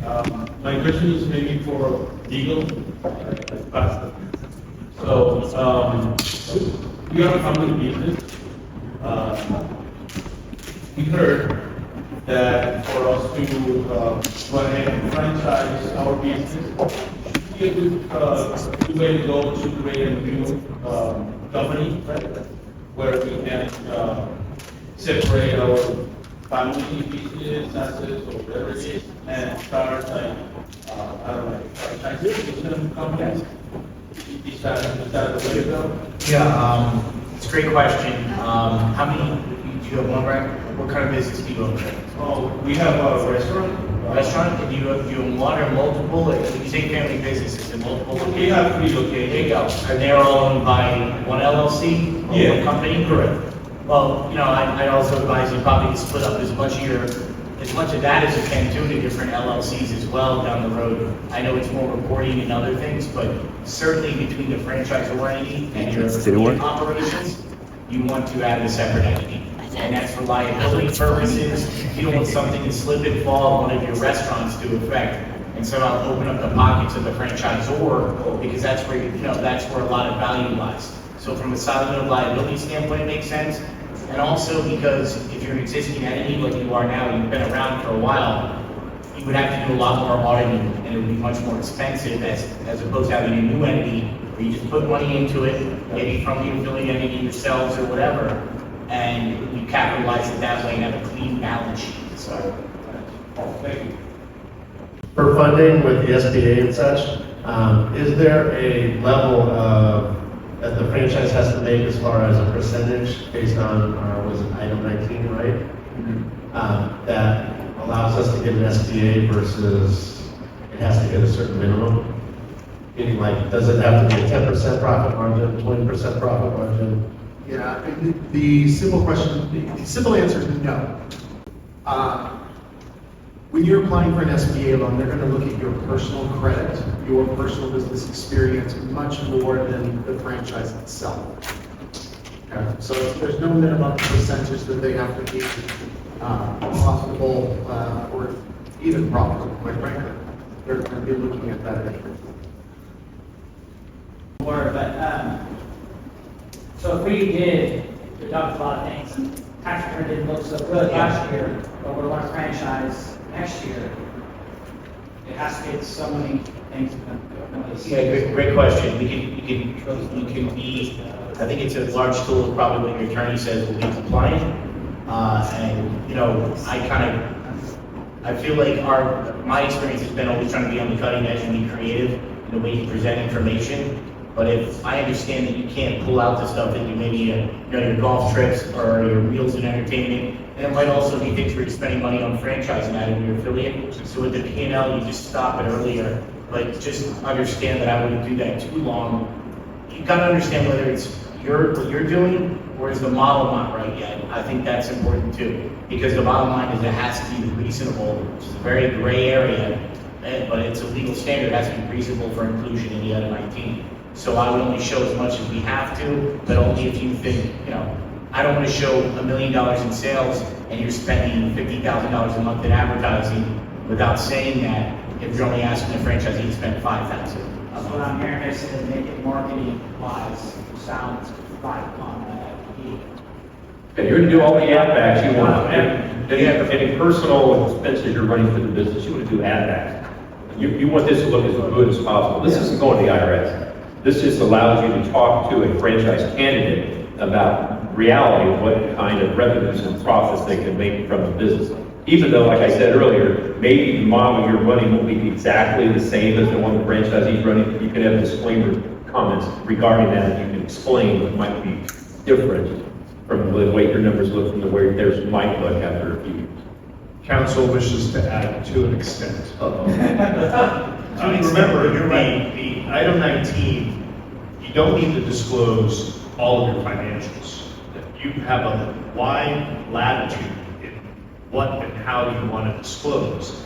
My question is maybe for legal. So, we are a family business. We heard that for us to run and franchise our business, we have good way to go to create a new company, right? Where we can separate our family business assets or whatever it is and start like I don't know, franchise companies. Is that the way to go? Yeah, it's a great question. How many, do you have one, right? What kind of business do you own? Oh, we have a restaurant. Restaurant, and you own one or multiple, like, when you say family businesses, and multiple We locations? have 3 There locations. you go. And they're all owned by one LLC or Yeah. one company? Correct. Well, I'd also advise you probably to split up as much of that as you can do to different LLCs as well down the road. I know it's more reporting and other things, but certainly between the franchisor entity and your operations, you want to add a separate entity. And that's for liability purposes. You don't want something to slip and fall on one of your restaurants to affect. And so I'll open up the pockets of the franchisor because that's where, that's where a lot of value lies. So from a solid liability standpoint, it makes sense. And also because if you're an existing entity like you are now, you've been around for a while, you would have to do a lot more auditing and it would be much more expensive as opposed to having a new entity where you just put money into it, maybe from the affiliate entity yourselves or whatever, and you capitalize it that way and have a clean balance sheet. So, Thank you. For funding with the SBA and such, is there a level that the franchise has to make as far as a percentage based on, was it item 19, right? That allows us to get an SBA versus it has to get a certain minimum? Meaning like, does it have to be a 10% profit margin, 20% profit margin? Yeah, the simple answer is no. When you're applying for an SBA loan, they're going to look at your personal credit, your personal business experience much more than the franchise itself. Okay. So there's no minimum percentage that they have to be profitable or even profitable, quite frankly. They're going to be looking at that anyway. So if we did deduct a lot of things, and tax return didn't look so good last year, but we want to franchise next year, it has to get so many things. yeah, great question. We can be, I think it's a large tool, probably what your attorney says will be compliant. I feel like my experience has been always trying to be on the cutting edge and be creative in the way you present information. But if I understand that you can't pull out the stuff that you maybe, your golf trips or your meals and entertainment, and it might also be things where you're spending money on franchising that in your affiliate. So with the P&L, you just stop it earlier. But just understand that I wouldn't do that too long. You gotta understand whether it's what you're doing or is the model not right yet. I think that's important too. Because the bottom line is it has to be reasonable, which is a very gray area, but it's a legal standard. It has to be reasonable for inclusion in the other 19. So I would only show as much as we have to, but only if you think, I don't want to show $1 million in sales and you're spending $50,000 a month in advertising without saying that if you're only asking the franchisee to spend $5,000. That's what I'm hearing, basically, make it marketing wise, sound right on that. Okay, you're gonna do all the add backs you want. Any personal expenses you're running for the business, you want to do add backs. You want this to look as good as possible. This isn't going to the IRS. This just allows you to talk to a franchise candidate about reality of what kind of revenues and profits they can make from the business. Even though, like I said earlier, maybe the model you're running will be exactly the same as the one the franchisee's running, you can have disclaimer comments regarding that, and you can explain what might be different from the way your numbers look from the way theirs might look after a few years. Council wishes to add to an extent. Remember, you're right, the item 19, you don't need to disclose all of your financials. You have a wide latitude in what and how you want to disclose,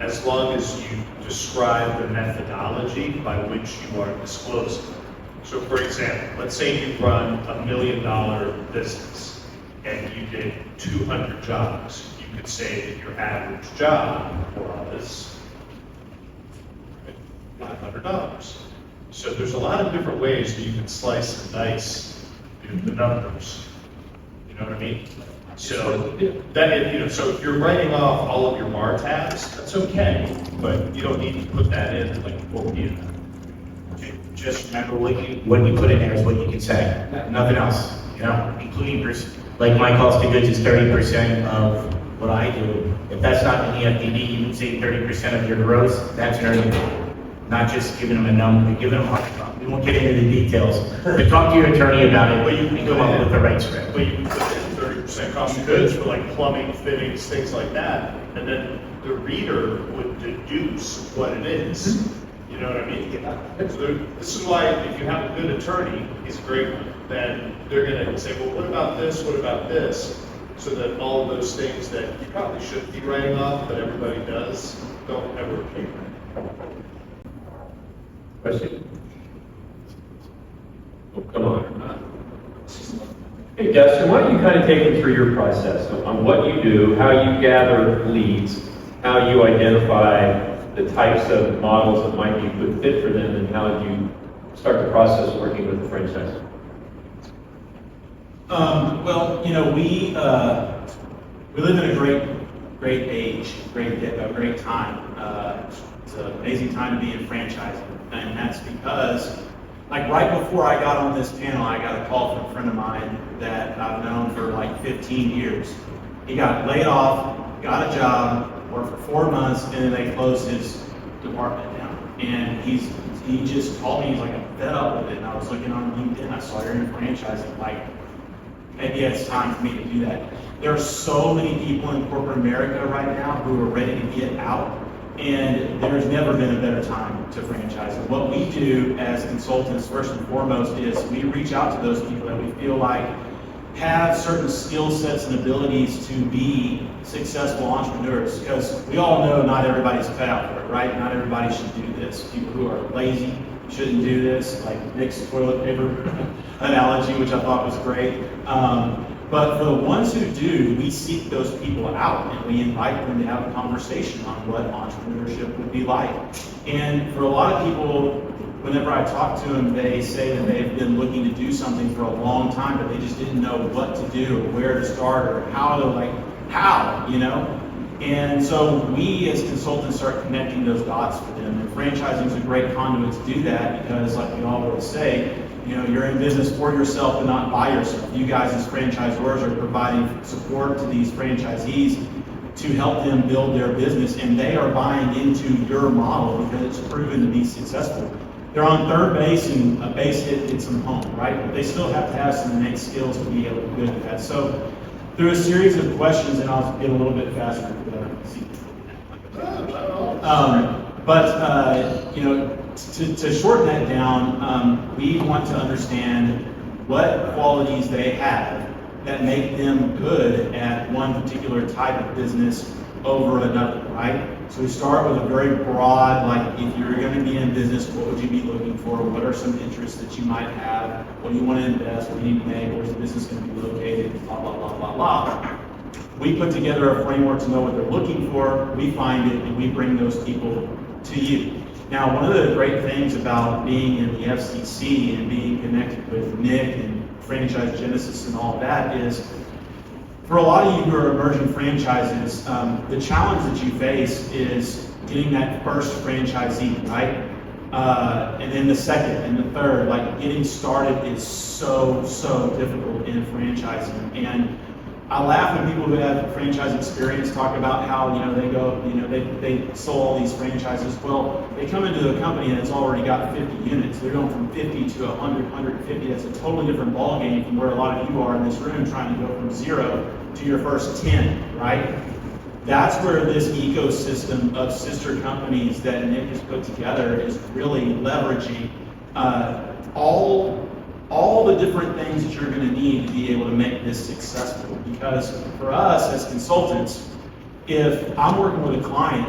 as long as you describe the methodology by which you are disclosing. So for example, let's say you run $1 million business and you did 200 jobs. You could say that your average job for us $500. So there's a lot of different ways that you can slice and dice the numbers. You know what I mean? So so if you're writing off all of your MAR tabs, that's okay, but you don't need to put that in like what we do. Just remember what you put in there is what you can say, nothing else, you know, including, like my cost of goods is 30% of what I do. If that's not in the FDD, you would say 30% of your gross, that's an earning. Not just giving them a number, giving them a hard time. We won't get into the details, but talk to your attorney about it, but you can come up with the right spread. But you can put in 30% cost of goods for like plumbing, fittings, things like that, and then the reader would deduce what it is. You know what I mean? So this is why if you have a good attorney, he's a great one, then they're gonna say, well, what about this, what about this? So that all of those things that you probably shouldn't be writing off, but everybody does, don't ever appear. Question? Oh, come on. Hey, Dustin, why don't you kind of take them through your process on what you do, how you gather leads, how you identify the types of models that might be a good fit for them, and how you start the process working with the franchise? Well, you know, we live in a great age, great time. It's an amazing time to be in franchising, and that's because, like, right before I got on this panel, I got a call from a friend of mine that I've known for like 15 years. He got laid off, got a job, worked for 4 months, and then they closed his department down. And he just called me, he's like, I'm fed up with it. And I was looking on LinkedIn, I saw you're in franchising, like, maybe it's time for me to do that. There are so many people in corporate America right now who are ready to get out, and there's never been a better time to franchise. And what we do as consultants, first and foremost, is we reach out to those people that we feel like have certain skill sets and abilities to be successful entrepreneurs, because we all know not everybody's cut out for it, right? Not everybody should do this. People who are lazy shouldn't do this, like Nick's toilet paper analogy, which I thought was great. But for the ones who do, we seek those people out and we invite them to have a conversation on what entrepreneurship would be like. And for a lot of people, whenever I talk to them, they say that they've been looking to do something for a long time, but they just didn't know what to do, or where to start, or how, you know? And so we as consultants start connecting those dots for them. And franchising is a great conduit to do that, because like we always say, you know, you're in business for yourself but not by yourself. You guys as franchisors are providing support to these franchisees to help them build their business, and they are buying into your model because it's proven to be successful. They're on third base, and a base hit hits them home, right? But they still have to have some innate skills to be able to do that. So through a series of questions, and I'll get a little bit faster. You know, to shorten that down, we want to understand what qualities they have that make them good at one particular type of business over another, right? So we start with a very broad, like, if you're going to be in business, what would you be looking for? What are some interests that you might have? What do you want to invest? What do you need to make? Where's the business going to be located? Blah, blah, blah, blah, blah. We put together a framework to know what they're looking for. We find it, and we bring those people to you. Now, one of the great things about being in the FCC and being connected with Nick and Franchise Genesis and all of that is, for a lot of you who are emerging franchises, the challenge that you face is getting that first franchisee, right? And then the second and the third. Like, getting started is so difficult in franchising. And I laugh when people who have franchise experience talk about how, you know, they go, you know, they sold all these franchises. Well, they come into a company and it's already got 50 units. They're going from 50 to 100, 150. That's a totally different ballgame from where a lot of you are in this room, trying to go from 0 to your first 10, right? That's where this ecosystem of sister companies that Nick has put together is really leveraging all the different things that you're going to need to be able to make this successful. Because for us as consultants, if I'm working with a client,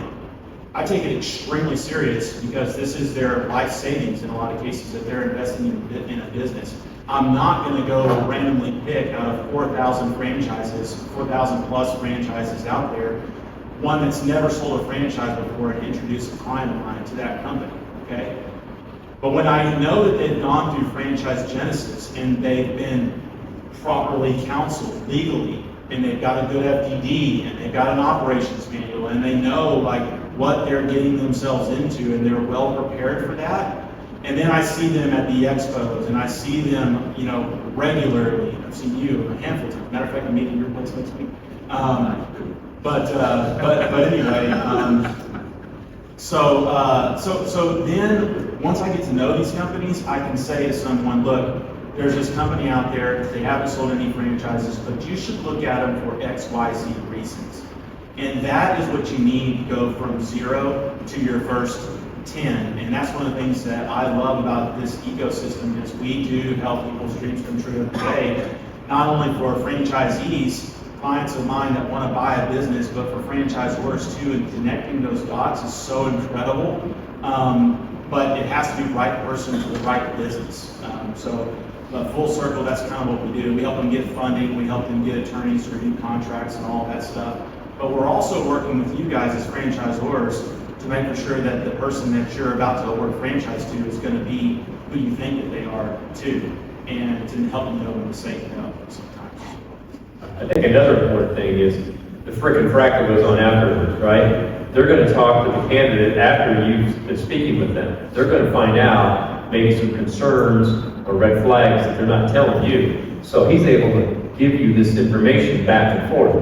I take it extremely serious, because this is their life savings in a lot of cases that they're investing in a business. I'm not going to go randomly pick out of 4,000 franchises, 4,000 plus franchises out there, one that's never sold a franchise before, and introduce a client of mine to that company. okay? But when I know that they've gone through franchise genesis and they've been properly counseled legally, and they've got a good FDD, and they've got an operations manual, and they know like what they're getting themselves into, and they're well prepared for that. And then I see them at the expos, and I see them, you know, regularly. I've seen you a handful of times. Matter of fact, I'm meeting your place next week. But anyway, so then once I get to know these companies, I can say to someone, look, there's this company out there, they haven't sold any franchises, but you should look at them for X, Y, Z reasons. And that is what you need to go from 0 to your first 10. And that's one of the things that I love about this ecosystem is we do help people's dreams come true every day, not only for franchisees, clients of mine that want to buy a business, but for franchisors too, and connecting those dots is so incredible. But it has to be the right person for the right business. Full circle, that's kind of what we do. We help them get funding, we help them get attorneys to review contracts and all that stuff. But we're also working with you guys as franchisors to make sure that the person that you're about to award a franchise to is going to be who you think that they are too, and to help them know when to say no sometimes. I think another important thing is the frickin' frack that goes on afterwards, right? They're going to talk to the candidate after you've been speaking with them. They're going to find out maybe some concerns or red flags that they're not telling you. So he's able to give you this information back and forth.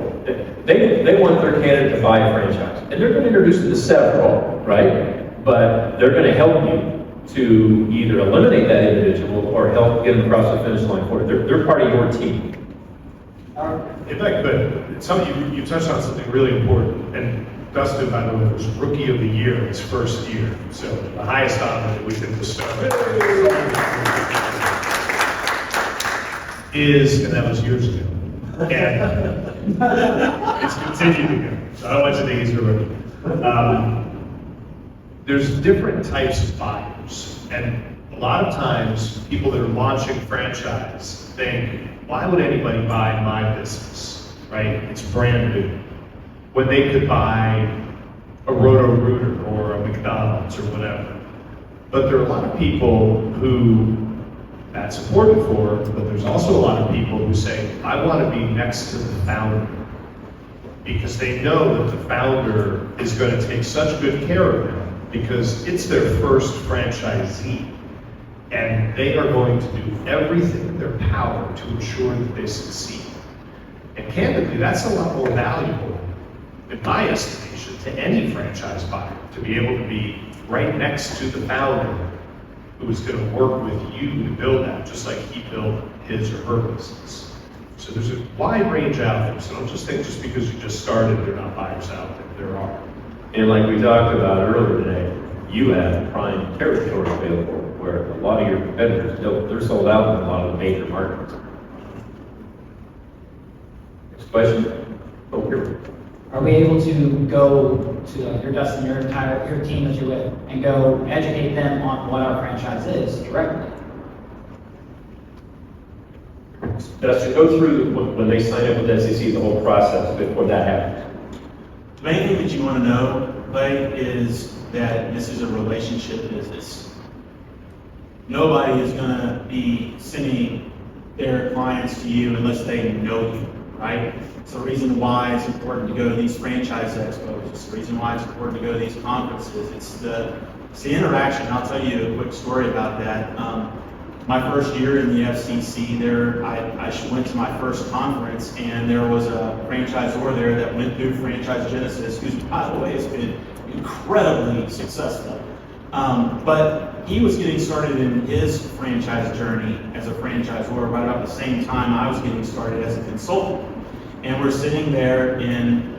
They want their candidate to buy a franchise, and they're going to introduce you to several, right? But they're going to help you to either eliminate that individual or help get them across the finish line for it. They're part of your team. If I could, you touched on something really important, and Dustin, by the way, was Rookie of the Year in his first year, so the highest honor that we can bestow. And that was years ago. And it's continued to go. So I don't want you to think he's a rookie. There's different types of buyers, and a lot of times people that are launching franchise think, why would anybody buy my business, right? It's brand new. When they could buy a Roto-Rooter or a McDonald's or whatever. But there are a lot of people who that's important for, but there's also a lot of people who say, I want to be next to the founder, because they know that the founder is going to take such good care of them because it's their first franchisee, and they are going to do everything in their power to ensure that they succeed. And candidly, that's a lot more valuable, in my estimation, to any franchise buyer, to be able to be right next to the founder who is going to work with you to build that, just like he built his or her business. So there's a wide range out there. So don't just think just because you just started, there are not buyers out there. There are. And like we talked about earlier today, you have prime territory available where a lot of your competitors don't. They're sold out in a lot of the major markets. Next question. Oh, here. Are we able to go to your Dustin, your team that you're with, and go educate them on what our franchise is directly? Dustin, go through when they sign up with SEC, the whole process before that happens. The main thing that you want to know, Clay, is that this is a relationship business. Nobody is going to be sending their clients to you unless they know you, right? It's the reason why it's important to go to these franchise expos. It's the reason why it's important to go to these conferences. It's the interaction. I'll tell you a quick story about that. My first year in the FCC, I went to my first conference, and there was a franchisor there that went through Franchise Genesis, who's, by the way, has been incredibly successful. But he was getting started in his franchise journey as a franchisor right about the same time I was getting started as a consultant. And we're sitting there in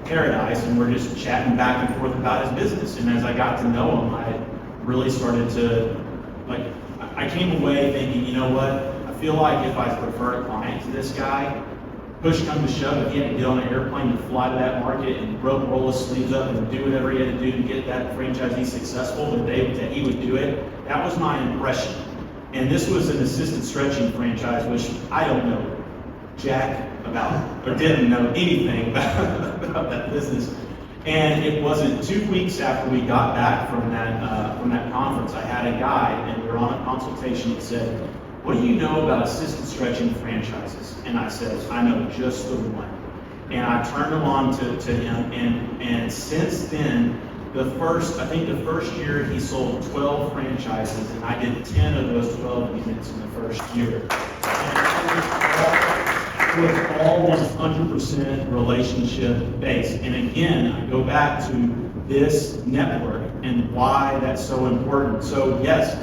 Paradise, and we're just chatting back and forth about his business. And as I got to know him, I really started to, I came away thinking, you know what, I feel like if I refer a client to this guy, push come to shove, if he had to get on an airplane and fly to that market and roll his sleeves up and do whatever he had to do to get that franchisee successful, that he would do it. That was my impression. And this was an assisted stretching franchise, which I don't know jack about, or didn't know anything about that business. And it wasn't 2 weeks after we got back from that conference, I had a guy, and we were on a consultation, that said, "What do you know about assisted stretching franchises?" And I said, "I know just the one." And I turned him on to him, and since then, I think the first year he sold 12 franchises, and I did 10 of those 12 units in the first year. And it was all 100% relationship based. And again, I go back to this network and why that's so important. So yes,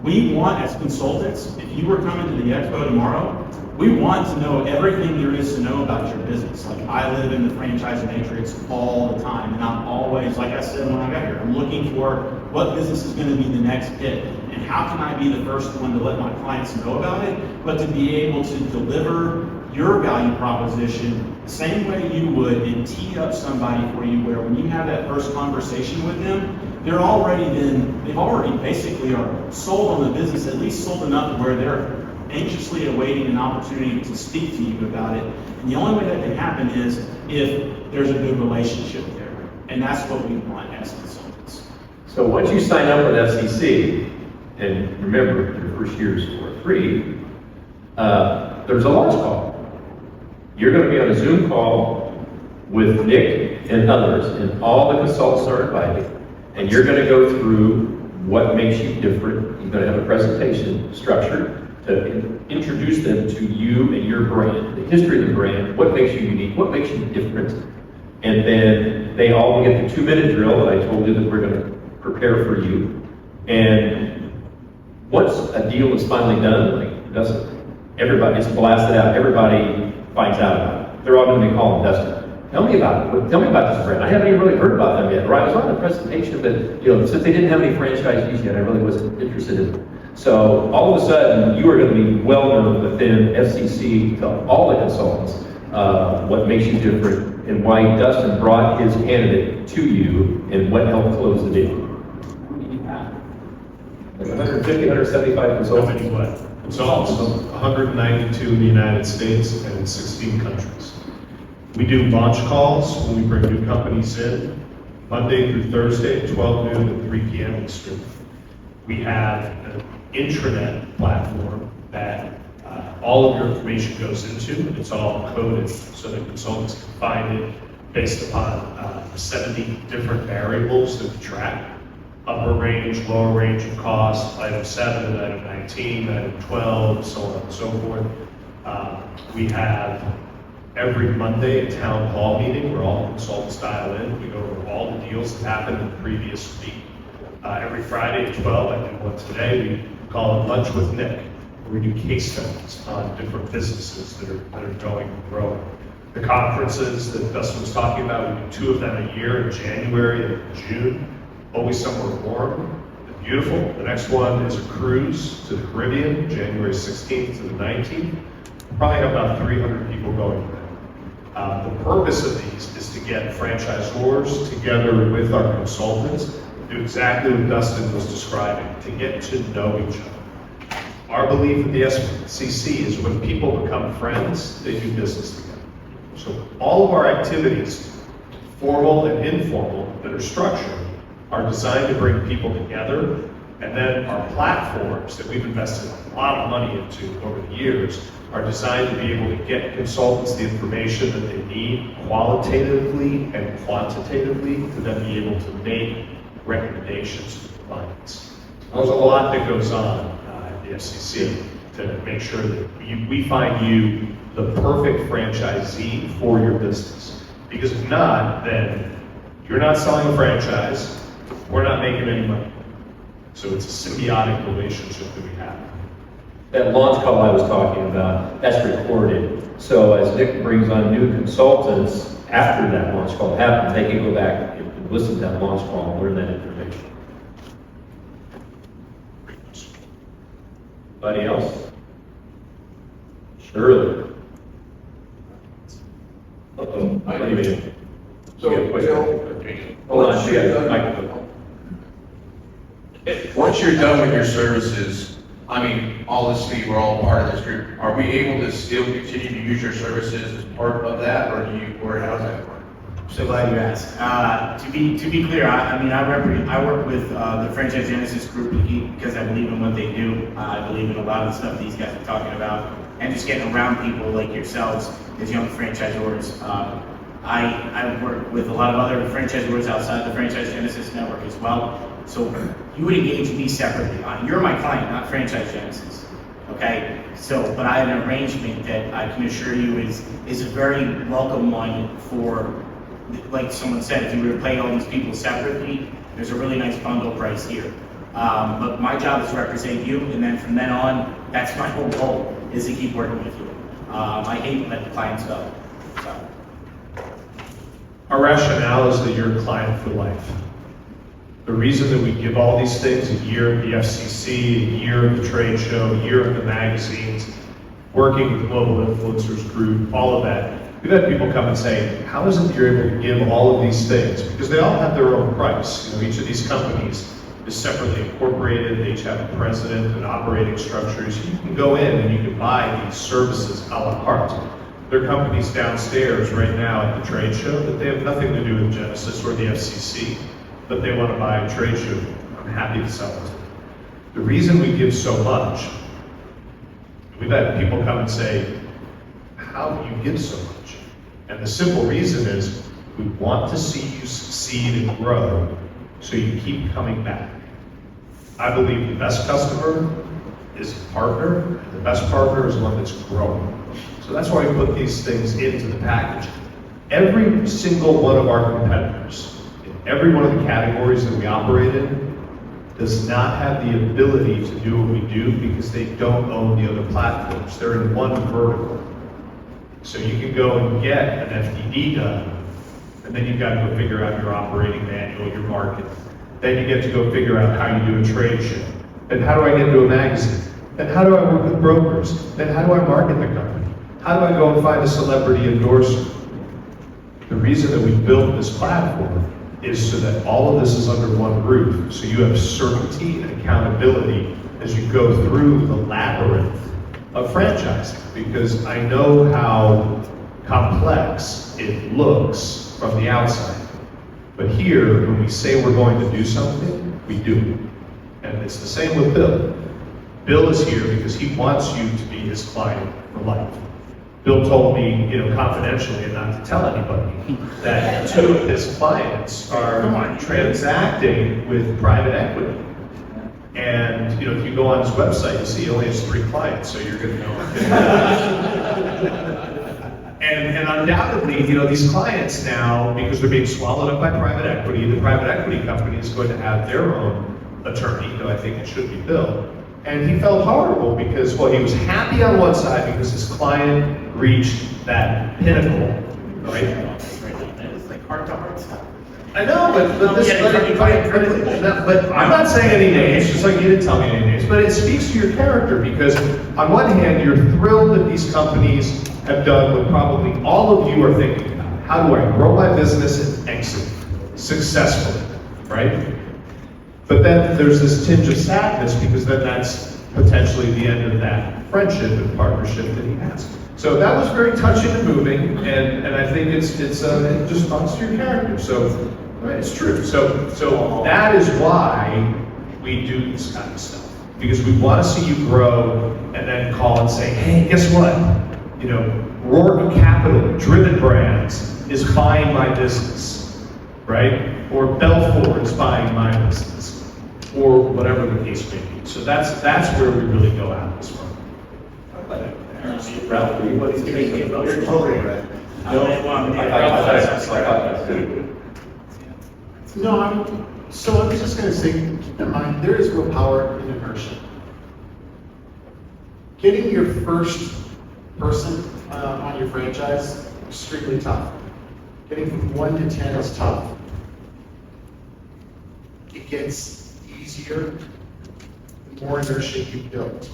we want, as consultants, if you were coming to the expo tomorrow, we want to know everything there is to know about your business. Like, I live in the franchise matrix all the time, and I'm always, like I said when I got here, I'm looking for what business is going to be the next hit, and how can I be the first one to let my clients know about it, but to be able to deliver your value proposition the same way you would, and tee up somebody for you, where when you have that first conversation with them, they've already basically are sold on the business, at least sold enough where they're anxiously awaiting an opportunity to speak to you about it. And the only way that can happen is if there's a good relationship there. And that's what we want as consultants. So once you sign up with FCC, and remember, your first year is for free, there's a launch call. You're going to be on a Zoom call with Nick and others, and all the consultants are invited. And you're going to go through what makes you different. You're going to have a presentation structured to introduce them to you and your brand, the history of the brand, what makes you unique, what makes you different. And then they all get the 2-minute drill that I told you that we're going to prepare for you. And once a deal is finally done, like everybody gets blasted out, everybody finds out about it. They're all going to be calling Dustin. Tell me about it. Tell me about this brand. I haven't even really heard about them yet. Right? I was on the presentation, but since they didn't have any franchisees yet, I really wasn't interested in them. So all of a sudden, you are going to be well known within FCC to all the consultants what makes you different and why Dustin brought his candidate to you and what helped close the deal. Like 150, 175 consultants. How many what? Consultants, 192 in the United States and 16 countries. We do launch calls when we bring new companies in, Monday through Thursday, 12 noon to 3 p.m. Eastern. We have an intranet platform that all of your information goes into, and it's all coded so that consultants can find it based upon 70 different variables that we track. Upper range, lower range of cost, item 7, item 19, item 12, so on and so forth. We have every Monday a town hall meeting where all consultants dial in. We go over all the deals that happened in the previous week. Every Friday at 12, I do one today, we call it Lunch with Nick, where we do case studies on different businesses that are going and growing. The conferences that Dustin was talking about, we do 2 of them a year in January and June. Always somewhere warm and beautiful. The next one is a cruise to the Caribbean, January 16th to the 19th. Probably have about 300 people going there. The purpose of these is to get franchisors together with our consultants, do exactly what Dustin was describing, to get to know each other. Our belief at the SCC is when people become friends, they do business together. So all of our activities, formal and informal, that are structured, are designed to bring people together, and then our platforms that we've invested a lot of money into over the years are designed to be able to get consultants the information that they need qualitatively and quantitatively to then be able to make recommendations to clients. There's a lot that goes on at the FCC to make sure that we find you the perfect franchisee for your business. Because if not, then you're not selling a franchise, we're not making any money. So it's a symbiotic relationship that we have. That launch call I was talking about, that's recorded. So as Nick brings on new consultants, after that launch call happens, they can go back and listen to that launch call and learn that information. Anybody else? Shirley. Uh-oh, what do you mean? So, You got a question? Hold on, she got a microphone. once you're done with your services, I mean, honestly, we're all part of this group. Are we able to still continue to use your services as part of that, or how's that work? So glad you asked. To be clear, I work with the Franchise Genesis group because I believe in what they do. I believe in a lot of the stuff these guys are talking about, and just getting around people like yourselves as young franchisors. I work with a lot of other franchisors outside the Franchise Genesis network as well. So you would engage me separately. You're my client, not Franchise Genesis. Okay, but I have an arrangement that I can assure you is a very welcome one for, like someone said, if you were to pay all these people separately, there's a really nice bundle price here. But my job is to represent you, and then from then on, that's my whole goal, is to keep working with you. I hate to let the clients go. So. Our rationale is that you're a client for life. The reason that we give all these things, a year at the FCC, a year at the trade show, a year at the magazines, working with Global Influencers Group, all of that, we've had people come and say, how is it that you're able to give all of these things? Because they all have their own price. Each of these companies is separately incorporated. They each have a president and operating structures. You can go in and you can buy these services a la carte. There are companies downstairs right now at the trade show that they have nothing to do with Genesis or the FCC, but they want to buy a trade show. I'm happy to sell it. The reason we give so much, we've had people come and say, how do you give so much? And the simple reason is we want to see you succeed and grow so you keep coming back. I believe the best customer is a partner, and the best partner is one that's growing. So that's why we put these things into the package. Every single one of our competitors, in every one of the categories that we operate in, does not have the ability to do what we do because they don't own the other platforms. They're in one vertical. So you can go and get an FDD done, and then you've got to go figure out your operating manual, your market. Then you get to go figure out how you do a trade show. Then how do I get into a magazine? Then how do I work with brokers? Then how do I market the company? How do I go and find a celebrity endorser? The reason that we built this platform is so that all of this is under one roof, so you have certainty and accountability as you go through the labyrinth of franchising, because I know how complex it looks from the outside. But here, when we say we're going to do something, we do. And it's the same with Bill. Bill is here because he wants you to be his client for life. Bill told me, confidentially and not to tell anybody, that 2 of his clients are transacting with private equity. And, if you go on his website, you see he only has 3 clients, so you're going to know. And undoubtedly, these clients now, because they're being swallowed up by private equity, the private equity company is going to have their own attorney, though I think it should be Bill. And he felt horrible because, he was happy on one side because his client reached that pinnacle, right? It's like heart-to-heart stuff. I know, but I'm not saying any names, just like you didn't tell me any names, but it speaks to your character because on one hand, you're thrilled that these companies have done what probably all of you are thinking about. How do I grow my business and exit successfully, right? But then there's this tinge of sadness because then that's potentially the end of that friendship and partnership that he has. So that was very touching and moving, and I think it just talks to your character. So right, it's true. So that is why we do this kind of stuff, because we want to see you grow and then call and say, hey, guess what? Rourke Capital, Driven Brands, is buying my business, right? Or Belfort is buying my business, or whatever the case may be. So that's where we really go at this one. Ralph, what do you think about your totally right? No, I was just going to say, keep in mind, there is real power in inertia. Getting your first person on your franchise, extremely tough. Getting from 1 to 10 is tough. It gets easier the more inertia you build.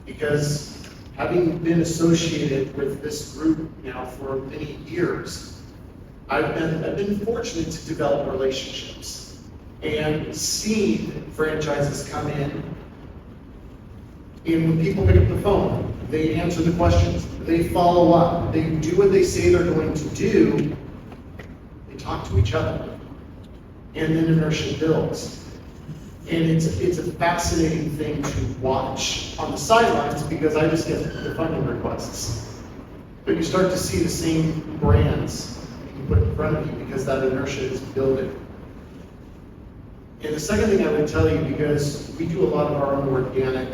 Because having been associated with this group now for many years, I've been fortunate to develop relationships and seen franchises come in. And when people pick up the phone, they answer the questions, they follow up, they do what they say they're going to do, They talk to each other. And then inertia builds. And it's a fascinating thing to watch on the sidelines because I just get the funding requests. But you start to see the same brands you put in front of you because that inertia is building. And the second thing I would tell you, because we do a lot of our own organic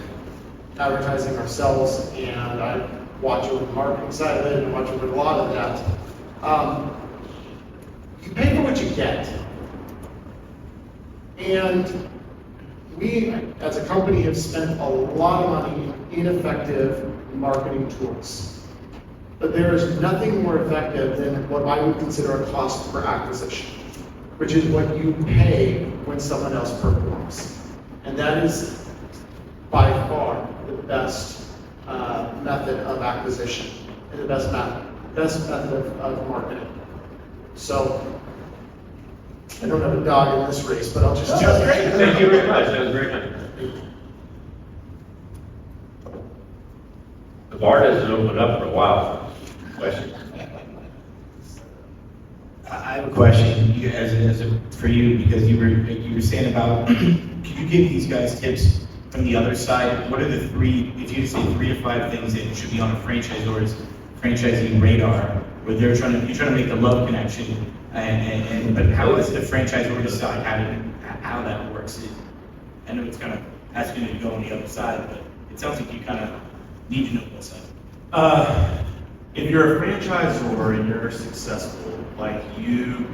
advertising ourselves, and I watch over the marketing side of it and watch over a lot of that, you pay for what you get. And we, as a company, have spent a lot of money in ineffective marketing tools. But there is nothing more effective than what I would consider a cost per acquisition, which is what you pay when someone else performs. And that is by far the best method of acquisition and the best method of marketing. So, I don't have a dog in this race, but I'll just tell you. Thank you very much, that was very nice. The bar hasn't opened up for a while. Questions? I have a question for you, because you were saying about, can you give these guys tips from the other side? What are the three, if you say 3 to 5 things that should be on a franchisor's franchisee radar, where you're trying to make the love connection, but how does the franchisor decide how that works? I know it's kind of asking you to go on the other side, but it sounds like you kind of need to know both sides. If you're a franchisor and you're successful, like you,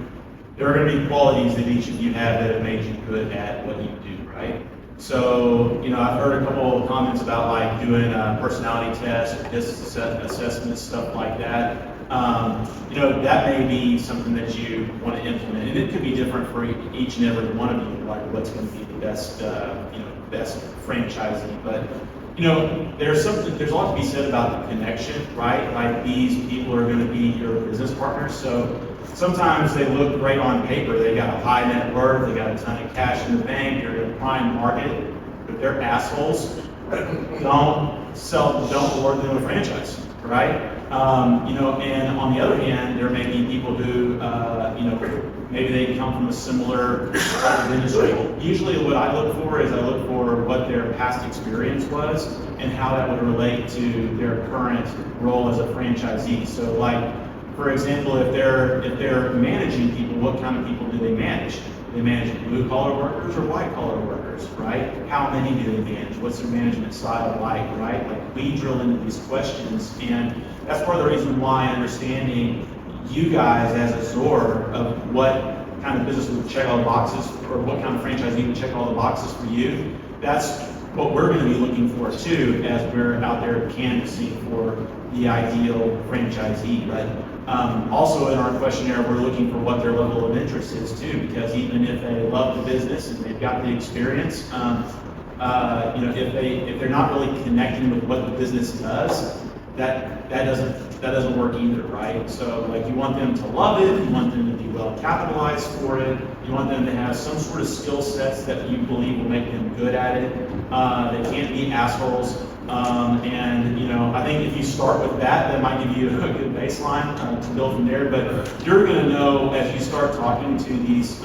there are going to be qualities that each of you have that have made you good at what you do, right? So, I've heard a couple of comments about like doing a personality test or business assessment, stuff like that. That may be something that you want to implement, and it could be different for each and every one of you, like what's going to be the best, best franchisee. But there's a lot to be said about the connection, right? Like these people are going to be your business partners. So sometimes they look great on paper. They got a high net worth, they got a ton of cash in the bank, they're in a prime market, but they're assholes. Don't award them a franchise, right? And on the other hand, there may be people who, maybe they come from a similar type of industry. Usually what I look for is what their past experience was and how that would relate to their current role as a franchisee. So like, for example, if they're managing people, what kind of people do they manage? Do they manage blue collar workers or white collar workers, right? How many do they manage? What's their management style like, right? Like we drill into these questions, and that's part of the reason why understanding you guys as a ZOR of what kind of business would check all the boxes, or what kind of franchisee would check all the boxes for you, that's what we're going to be looking for too as we're out there canvassing for the ideal franchisee. But also in our questionnaire, we're looking for what their level of interest is too, because even if they love the business and they've got the experience, if they're not really connecting with what the business does, that doesn't work either, right? So like you want them to love it, you want them to be well capitalized for it, you want them to have some sort of skill sets that you believe will make them good at it. They can't be assholes. I think if you start with that might give you a good baseline to build from there. But you're going to know as you start talking to these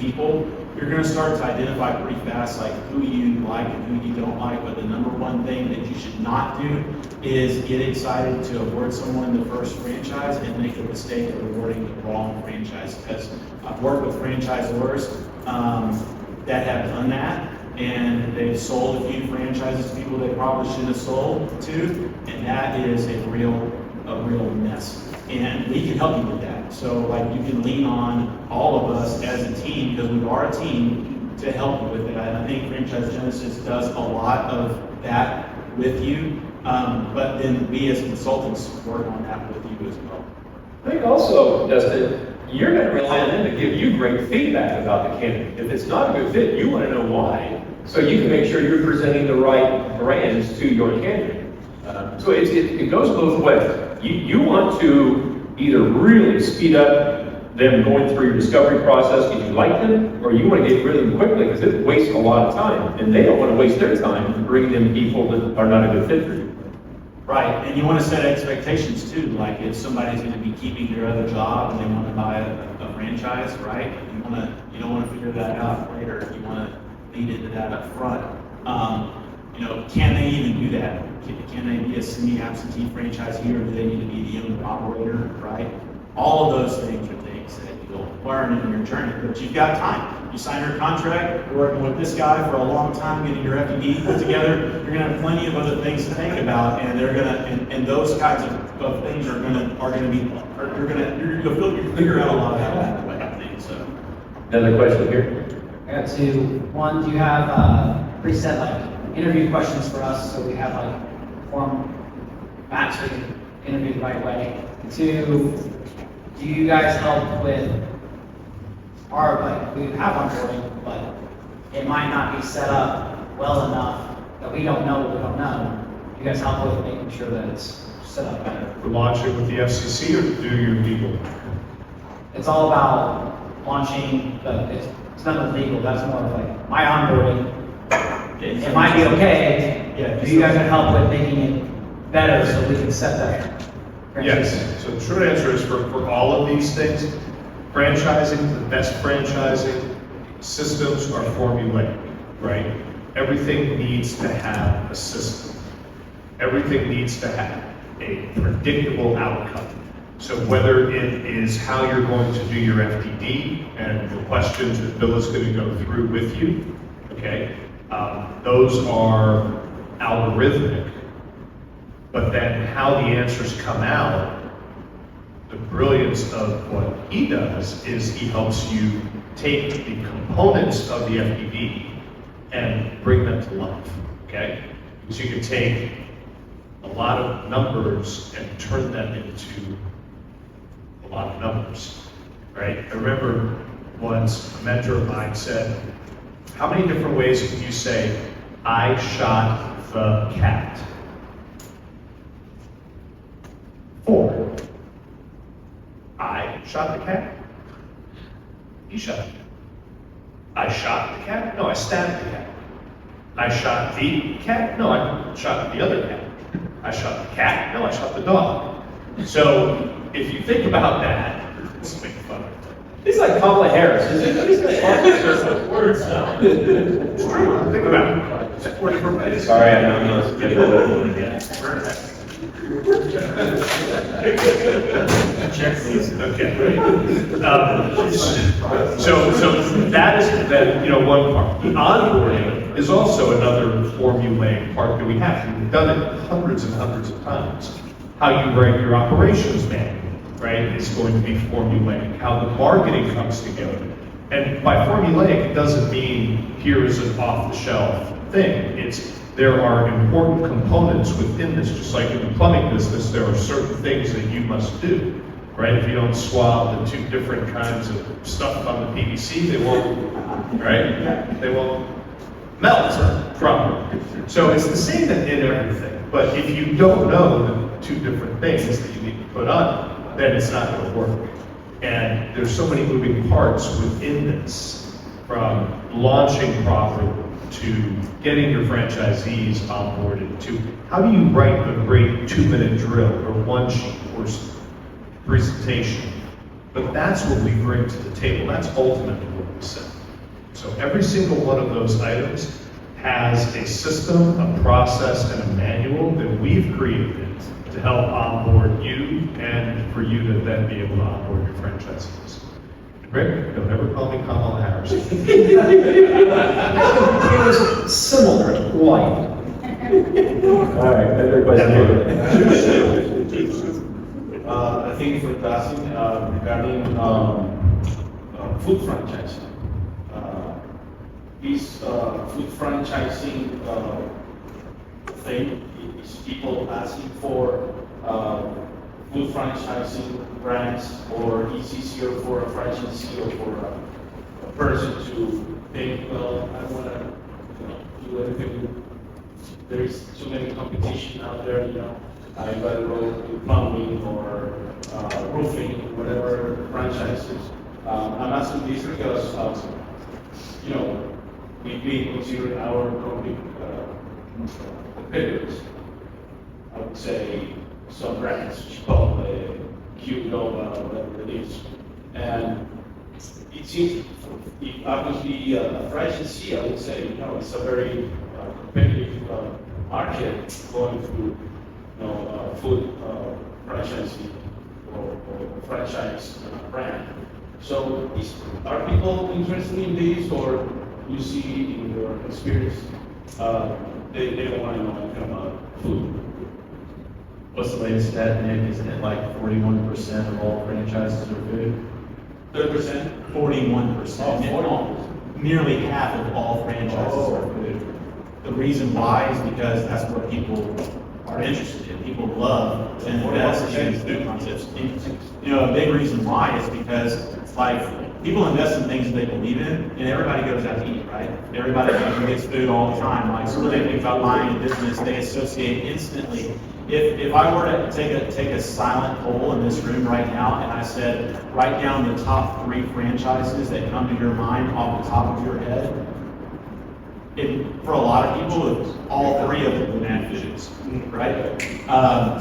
people, you're going to start to identify pretty fast like who you like and who you don't like. But the number one thing that you should not do is get excited to award someone the first franchise and make the mistake of awarding the wrong franchise. Because I've worked with franchisors that have done that, and they've sold a few franchises to people they probably shouldn't have sold to, and that is a real mess. And we can help you with that. So like you can lean on all of us as a team, because we are a team, to help you with that. And I think Franchise Genesis does a lot of that with you, but then we as consultants work on that with you as well. I think also, Dustin, you're going to rely on them to give you great feedback about the candidate. If it's not a good fit, you want to know why, so you can make sure you're presenting the right brands to your candidate. So it goes both ways. You want to either really speed up them going through your discovery process because you like them, or you want to get rid of them quickly because it wastes a lot of time, and they don't want to waste their time bringing in people that are not a good fit for you. Right, and you want to set expectations too, like if somebody's going to be keeping their other job and they want to buy a franchise, right? You don't want to figure that out later, you want to lead into that up front. Can they even do that? Can they be a semi-absentee franchisee, or do they need to be the owner operator, right? All of those things are things that you'll learn in your journey, but you've got time. You sign your contract, you're working with this guy for a long time, getting your FDD put together, you're gonna have plenty of other things to think about, and and those kinds of things you'll figure out a lot of that way, I think, so. Another question here? I got two. One, do you have preset interview questions for us, so we have form match so we can interview the right way? Two, do you guys help with we have onboarding, but it might not be set up well enough that we don't know what we don't know. Do you guys help with making sure that it's set up better? For launching with the FCC or to do your legal? It's all about launching, it's not legal, that's more of my onboarding. It might be okay, if you guys can help with making it better so we can set that. Yes, so the short answer is for all of these things, franchising, the best franchising systems are formulaic, right? Everything needs to have a system. Everything needs to have a predictable outcome. So whether it is how you're going to do your FDD and the questions that Bill is going to go through with you, okay? Those are algorithmic, but then how the answers come out, the brilliance of what he does is he helps you take the components of the FDD and bring them to life, okay? Because you can take a lot of numbers and turn them into a lot of numbers, right? I remember once a mentor of mine said, how many different ways can you say, I shot the cat? 4. I shot the cat. You shot the cat. I shot the cat? No, I stabbed the cat. I shot the cat? No, I shot the other cat. I shot the cat? No, I shot the dog. So if you think about that, let's make fun of it. It's like Kamala Harris. It's like Words, It's true. Think about it. It's 40 different. Sorry, I know I'm not getting a little again. Check these. Okay. So that is one part. The onboarding is also another formulaic part that we have. We've done it hundreds and hundreds of times. How you write your operations manual, right, is going to be formulaic. How the marketing comes together. And by formulaic, it doesn't mean here is an off-the-shelf thing. There are important components within this, just like in the plumbing business, there are certain things that you must do, right? If you don't swab the 2 different kinds of stuff on the PVC, they won't, right? They won't melt properly. So it's the same in everything, but if you don't know the 2 different things that you need to put on, then it's not going to work. And there's so many moving parts within this, from launching properly, to getting your franchisees onboarded, to how do you write a great 2-minute drill or one-sheet or presentation. But that's what we bring to the table. That's ultimately what we say. So every single one of those items has a system, a process, and a manual that we've created to help onboard you and for you to then be able to onboard your franchisees. Rick, don't ever call me Kamala Harris. It was similar, like. All right, another question here. I think for Dasim, regarding food franchising. This food franchising thing is people asking for food franchising brands, or it's easier for a franchisee or for a person to think, well, I want to do everything. There is too many competition out there, I better go to plumbing or roofing, whatever franchises. I'm asking this because, we've been considering our competitors. would say, some brands, Chipotle, Qdoba, whatever it is. And it seems, obviously, a franchisee, I would say, it's a very competitive market going through, food franchising or franchise brand. So are people interested in this, or you see in your experience, they don't want to know anything about food? What's the latest stat, Nick? Isn't it like 41% of all franchises are food? 30%? 41%. Oh, Nearly half of all franchises are food. The reason why is because that's what people are interested in. People love and invest in food concepts. A big reason why is because people invest in things that they believe in, and everybody goes out to eat, right? Everybody gets food all the time. So when they think about buying a business, they associate instantly. If I were to take a silent poll in this room right now, and I said, write down the top 3 franchises that come to your mind off the top of your head, for a lot of people, all 3 of them would add foods, right?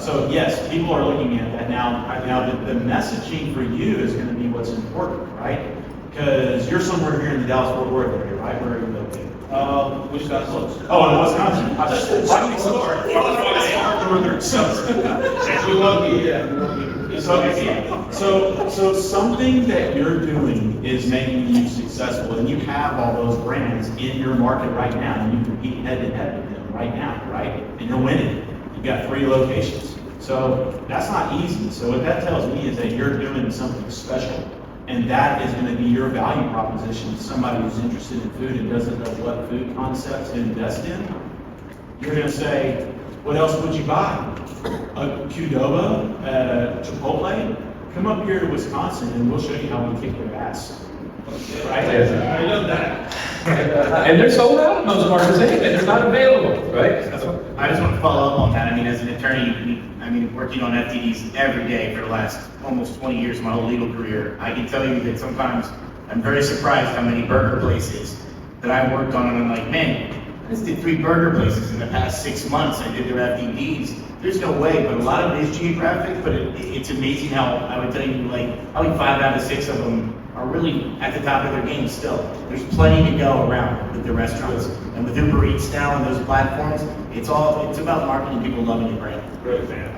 So yes, people are looking at that now. The messaging for you is going to be what's important, right? Because you're somewhere here in the Dallas-Fort Worth area, right? Where are you located? Wisconsin. Oh, in Wisconsin. I just right next door. Northern So something that you're doing is making you successful, and you have all those brands in your market right now, and you compete head to head with them right now, right? And you're winning. You've got 3 locations. So that's not easy. So what that tells me is that you're doing something special. And that is going to be your value proposition to somebody who's interested in food and doesn't know what food concepts to invest in. You're going to say, what else would you buy? A Qdoba, Chipotle? Come up here to Wisconsin and we'll show you how we kick their ass. Right? I love that. And they're sold out in those markets anyway, they're not available, right? I just want to follow up on that. As an attorney, working on FTDs every day for the last almost 20 years of my whole legal career, I can tell you that sometimes I'm very surprised how many burger places that I worked on, and I'm like, man, I just did 3 burger places in the past 6 months. I did their FTDs. There's no way, but a lot of it is geographic, but it's amazing how I would tell you, probably 5 out of 6 of them are really at the top of their game still. There's plenty to go around with the restaurants. And with Uber Eats now and those platforms, it's about marketing, people loving your brand. Great, man.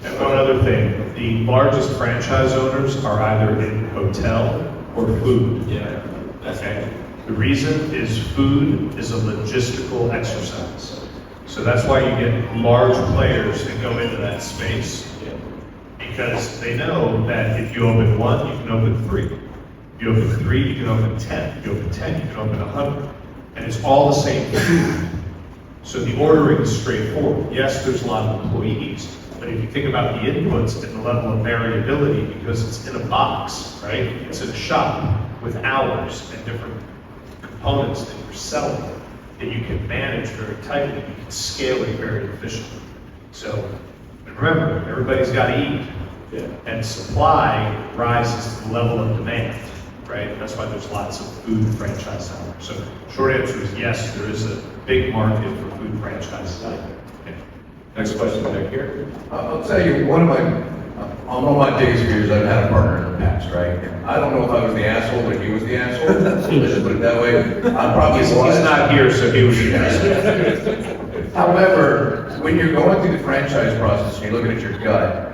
And one other thing, the largest franchise owners are either in hotel or food. Yeah. Okay. The reason is food is a logistical exercise. So that's why you get large players that go into that space. Because they know that if you open 1, you can open 3. If you open 3, you can open 10. If you open 10, you can open 100. And it's all the same food. So the ordering is straightforward. Yes, there's a lot of employees, but if you think about the inputs and the level of variability, because it's in a box, right? It's in a shop with hours and different components that you're selling, that you can manage very tightly. You can scale it very efficiently. So remember, everybody's got to eat. And supply rises to the level of demand, right? That's why there's lots of food franchise out there. So short answer is yes, there is a big market for food franchises out there. Okay. Next question back here. I'll tell you, on one of my biggest fears, I've had a partner in the past, right? I don't know if I was the asshole or he was the asshole. Let's just put it that way. I probably was. He's not here, so he was the asshole. However, when you're going through the franchise process and you're looking at your gut,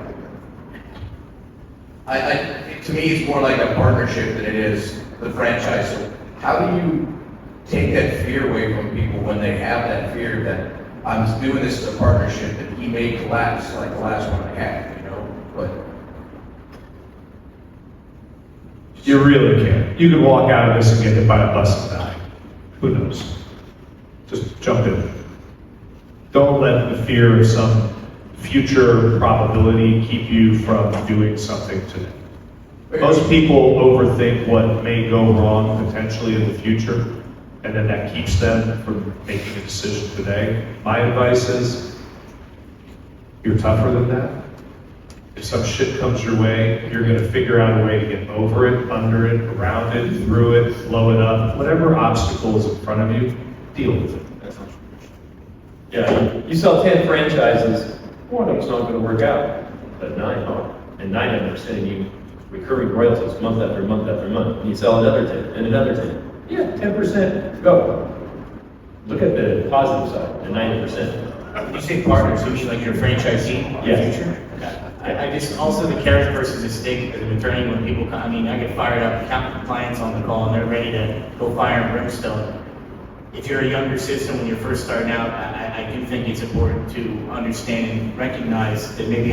to me, it's more like a partnership than it is the franchise. So how do you take that fear away from people when they have that fear that I'm doing this as a partnership and he may collapse like the last one I had, But You really can. You could walk out of this and get hit by a bus and die. Who knows? Just jump in. Don't let the fear of some future probability keep you from doing something today. Most people overthink what may go wrong potentially in the future, and then that keeps them from making a decision today. My advice is, you're tougher than that. If some shit comes your way, you're gonna figure out a way to get over it, under it, around it, through it, blow it up. Whatever obstacle is in front of you, deal with it. Yeah, you sell 10 franchises, one of it's not gonna work out, but 9 are. And 9 of them are sending you recurring royalties month after month after month. And you sell another 10 and another 10. Yeah, 10%, go. Look at the positive side, the 90%. When you say partners, you mean like your franchisee in the Yes. future? I just, also the carrot versus the stick, as an attorney, when people come, I mean, I get fired up, accountant clients on the call, and they're ready to go fire and brimstone. If you're a younger citizen, when you're first starting out, I do think it's important to understand and recognize that maybe,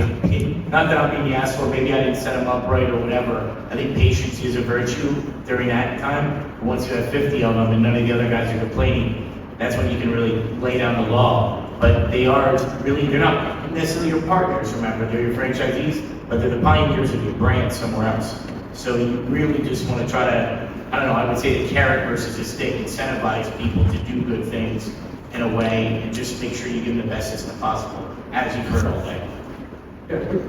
not that I'm being asked for, maybe I didn't set them up right or whatever. I think patience is a virtue during that time. But once you have 50 of them and none of the other guys are complaining, that's when you can really lay down the law. But they are really, they're not necessarily your partners, remember, they're your franchisees, but they're the pioneers of your brand somewhere else. So you really just want to try to, I don't know, I would say the carrot versus the stick, incentivize people to do good things in a way, and just make sure you give them the best system possible, as you've heard all day. Yeah.